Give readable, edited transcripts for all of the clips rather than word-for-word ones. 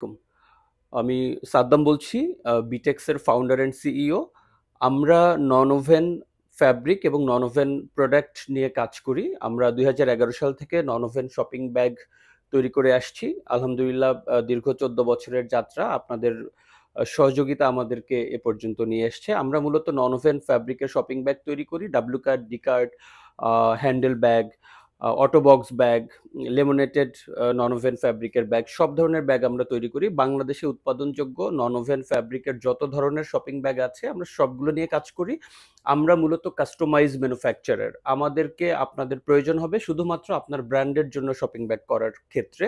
কুম। আমি সাদ্দাম বলছি, বিটেক্সের ফাউন্ডার অ্যান্ড সিইও। আমরা নন-ওভেন ফ্যাব্রিক এবং নন-ওভেন প্রোডাক্ট নিয়ে কাজ করি। আমরা ২০১১ সাল থেকে নন-ওভেন শপিং ব্যাগ তৈরি করে আসছি। আলহামদুলিল্লাহ দীর্ঘ ১৪ বছরের যাত্রা। আপনাদের সহযোগিতা আমাদেরকে এ পর্যন্ত নিয়ে এসছে। আমরা মূলত নন-ওভেন ফ্যাব্রিকের শপিং ব্যাগ তৈরি করি। W cut, D cut, handle bag, auto box bag, laminated non woven ফ্যাব্রিকের ব্যাগ, সব ধরনের ব্যাগ আমরা তৈরি করি। বাংলাদেশে উৎপাদনযোগ্য নন ওভেন ফ্যাব্রিকের যত ধরনের শপিং ব্যাগ আছে আমরা সবগুলো নিয়ে কাজ করি। আমরা মূলত কাস্টমাইজ ম্যানুফ্যাকচারার। আমাদেরকে আপনাদের প্রয়োজন হবে শুধুমাত্র আপনার ব্র্যান্ডের জন্য শপিং ব্যাগ করার ক্ষেত্রে।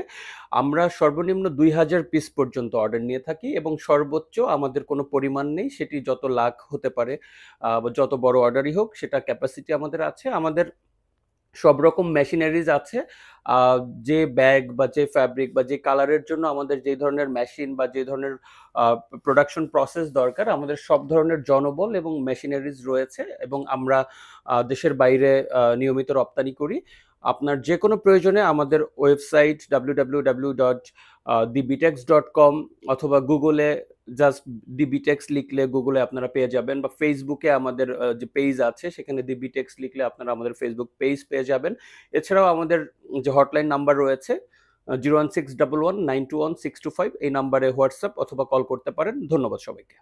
আমরা সর্বনিম্ন ২,০০০ পিস পর্যন্ত অর্ডার নিয়ে থাকি এবং সর্বোচ্চ আমাদের কোনো পরিমাণ নেই, সেটি যত লাখ হতে পারে বা যত বড় অর্ডারই হোক, সেটা ক্যাপাসিটি আমাদের আছে। আমাদের সব রকম মেশিনারিজ আছে। যে ব্যাগ বা যে ফ্যাব্রিক বা যে কালারের জন্য আমাদের যে ধরনের মেশিন বা যে ধরনের প্রোডাকশন প্রসেস দরকার, আমাদের সব ধরনের জনবল এবং মেশিনারিজ রয়েছে এবং আমরা দেশের বাইরে নিয়মিত রপ্তানি করি। আপনার যে কোনো প্রয়োজনে আমাদের ওয়েবসাইট www.thebitex.com অথবা গুগলে জাস্ট দি বিটেক্স লিখলে গুগলে আপনারা পেয়ে যাবেন, বা ফেসবুকে আমাদের যে পেজ আছে সেখানে দি বিটেক্স লিখলে আপনারা আমাদের ফেসবুক পেজ পেয়ে যাবেন। এছাড়াও আমাদের যে হটলাইন নাম্বার রয়েছে 01611921625, এই নাম্বারে হোয়াটসঅ্যাপ অথবা কল করতে পারেন। ধন্যবাদ সবাইকে।